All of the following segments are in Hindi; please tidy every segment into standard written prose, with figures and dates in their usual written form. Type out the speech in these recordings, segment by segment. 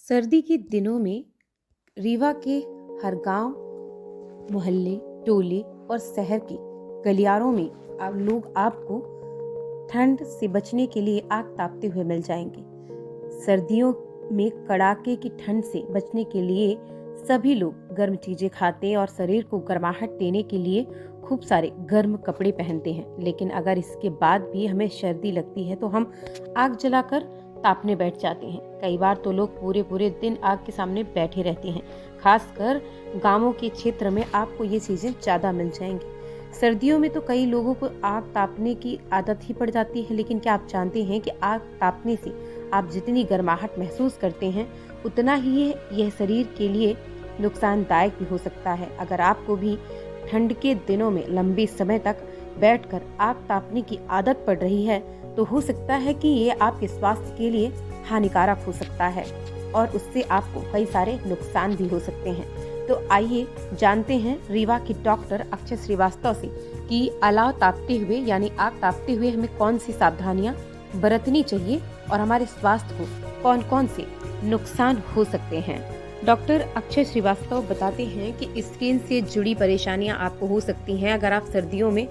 सर्दी के दिनों में रीवा के हर गांव, मोहल्ले, टोले और शहर के गलियारों में आप लोग आपको ठंड से बचने के लिए आग तापते हुए मिल जाएंगे। सर्दियों में कड़ाके की ठंड से बचने के लिए सभी लोग गर्म चीजें खाते हैं और शरीर को गर्माहट देने के लिए खूब सारे गर्म कपड़े पहनते हैं। लेकिन अगर इसके बाद भी हमें सर्दी लगती है तो हम आग जलाकर तापने बैठ जाते हैं। कई बार तो लोग पूरे पूरे दिन आग के सामने बैठे रहते हैं। खासकर गांवों के क्षेत्र में आपको ये चीजें ज्यादा मिल जाएंगी। सर्दियों में तो कई लोगों को आग तापने की आदत ही पड़ जाती है, लेकिन क्या आप जानते हैं कि आग तापने से आप जितनी गर्माहट महसूस करते हैं उतना ही यह शरीर के लिए नुकसानदायक भी हो सकता है। अगर आपको भी ठंड के दिनों में लंबे समय तक बैठकर आग तापने की आदत पड़ रही है तो हो सकता है कि ये आपके स्वास्थ्य के लिए हानिकारक हो सकता है और उससे आपको कई सारे नुकसान भी हो सकते हैं। तो आइए जानते हैं रीवा की डॉक्टर अक्षय श्रीवास्तव से कि अलाव तापते हुए यानी आग तापते हुए हमें कौन सी सावधानियां बरतनी चाहिए और हमारे स्वास्थ्य को कौन कौन से नुकसान हो सकते हैं। डॉक्टर अक्षय श्रीवास्तव बताते हैं कि स्किन से जुड़ी परेशानियां आपको हो सकती हैं अगर आप सर्दियों में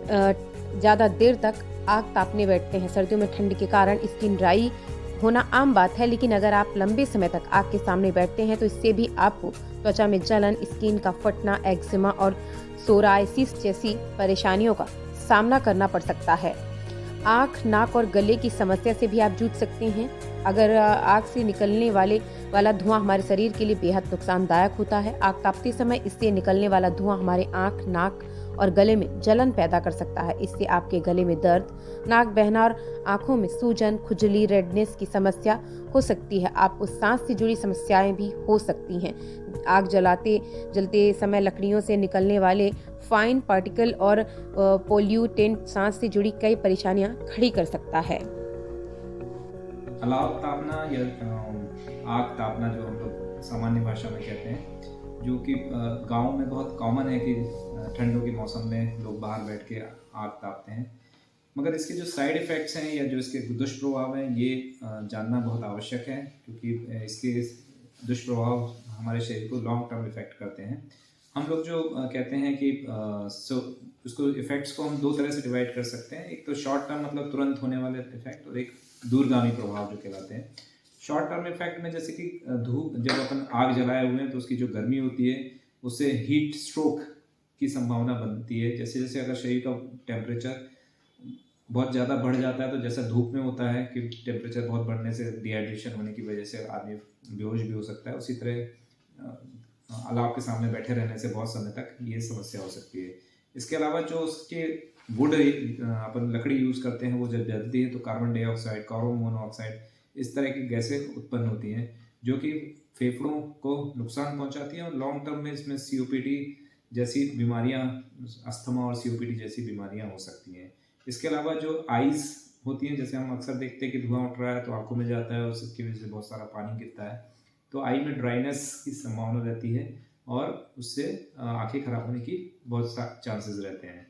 ज़्यादा देर तक आग तापने बैठते हैं। सर्दियों में ठंड के कारण स्किन ड्राई होना आम बात है, लेकिन अगर आप लंबे समय तक आग के सामने बैठते हैं तो इससे भी आपको त्वचा में जलन, स्किन का फटना, एक्जिमा और सोरायसिस जैसी परेशानियों का सामना करना पड़ सकता है। आँख, नाक और गले की समस्या से भी आप जूझ सकते हैं। अगर आग से निकलने वाला धुआं हमारे शरीर के लिए बेहद नुकसानदायक होता है। आग तापते समय इससे निकलने वाला धुआं हमारे आँख, नाक और गले में जलन पैदा कर सकता है। इससे आपके गले में दर्द, नाक बहना और आंखों में सूजन, खुजली, रेडनेस की समस्या हो सकती है। आपको सांस से जुड़ी समस्याएं भी हो सकती हैं। आग जलते समय लकड़ियों से निकलने वाले फाइन पार्टिकल और पोल्यूटेंट सांस से जुड़ी कई परेशानियां खड़ी कर सकता है। अलाव तापना या आग तापना जो हम लोग सामान्य भाषा में कहते हैं, जो कि गांव में बहुत कॉमन है कि ठंडों के मौसम में लोग बाहर बैठ के आग तापते हैं। मगर इसके जो साइड इफ़ेक्ट्स हैं या जो इसके दुष्प्रभाव हैं ये जानना बहुत आवश्यक है, क्योंकि इसके दुष्प्रभाव हमारे शरीर को लॉन्ग टर्म इफ़ेक्ट करते हैं। हम लोग जो कहते हैं कि उसको इफ़ेक्ट्स को हम दो तरह से डिवाइड कर सकते हैं। एक तो शॉर्ट टर्म मतलब तुरंत होने वाले इफ़ेक्ट, और एक दूरगामी प्रभाव जो कहलाते हैं। शॉर्ट टर्म इफेक्ट में जैसे कि धूप, जब अपन आग जलाए हुए हैं तो उसकी जो गर्मी होती है उससे हीट स्ट्रोक की संभावना बनती है। जैसे जैसे अगर शरीर का टेम्परेचर बहुत ज़्यादा बढ़ जाता है, तो जैसा धूप में होता है कि टेम्परेचर बहुत बढ़ने से डिहाइड्रेशन होने की वजह से आदमी बेहोश भी हो सकता है, उसी तरह अलाव के सामने बैठे रहने से बहुत समय तक ये समस्या हो सकती है। इसके अलावा जो उसके वुड अपन लकड़ी यूज़ करते हैं वो जब जलती है तो कार्बन डाइऑक्साइड, कार्बन मोनोऑक्साइड, इस तरह की गैसें उत्पन्न होती हैं जो कि फेफड़ों को नुकसान पहुंचाती हैं, और लॉन्ग टर्म में इसमें सीओपीडी जैसी बीमारियां, अस्थमा और सीओपीडी जैसी बीमारियां हो सकती हैं। इसके अलावा जो आइज़ होती हैं, जैसे हम अक्सर देखते हैं कि धुआं उठ रहा है तो आंखों में जाता है और उसकी वजह से बहुत सारा पानी गिरता है, तो आई में ड्राइनेस की संभावना रहती है और उससे आंखें खराब होने की बहुत चांसेस रहते हैं।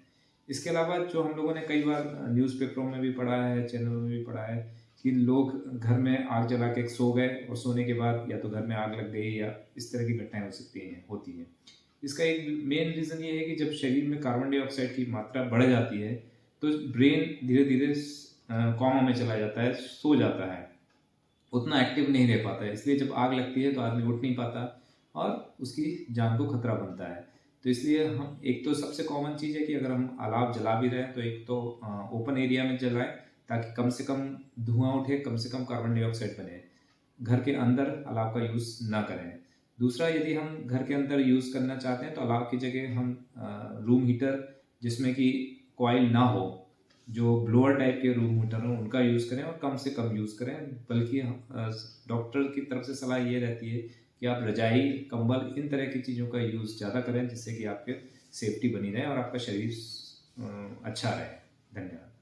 इसके अलावा जो हम लोगों ने कई बार न्यूज़पेपरों में भी पढ़ा है, चैनलों में भी पढ़ा है कि लोग घर में आग जला के सो गए और सोने के बाद या तो घर में आग लग गई या इस तरह की घटनाएं हो सकती हैं, होती हैं। इसका एक मेन रीज़न ये है कि जब शरीर में कार्बन डाइऑक्साइड की मात्रा बढ़ जाती है तो ब्रेन धीरे धीरे कॉमा में चला जाता है, सो जाता है, उतना एक्टिव नहीं रह पाता है। इसलिए जब आग लगती है तो आदमी उठ नहीं पाता और उसकी जान को खतरा बनता है। तो इसलिए हम, एक तो सबसे कॉमन चीज़ है कि अगर हम अलाव जला भी रहे हैं तो एक तो ओपन एरिया में जलाएं ताकि कम से कम धुआं उठे, कम से कम कार्बन डाइऑक्साइड बने। घर के अंदर अलाव का यूज़ ना करें। दूसरा, यदि हम घर के अंदर यूज़ करना चाहते हैं तो अलाव की जगह हम रूम हीटर जिसमें कि कॉइल ना हो, जो ब्लोअर टाइप के रूम हीटर हो, उनका यूज़ करें और कम से कम यूज़ करें। बल्कि डॉक्टर की तरफ से सलाह ये रहती है कि आप रजाई, कंबल, इन तरह की चीज़ों का यूज़ ज़्यादा करें जिससे कि आपके सेफ्टी बनी रहे और आपका शरीर अच्छा रहे। धन्यवाद।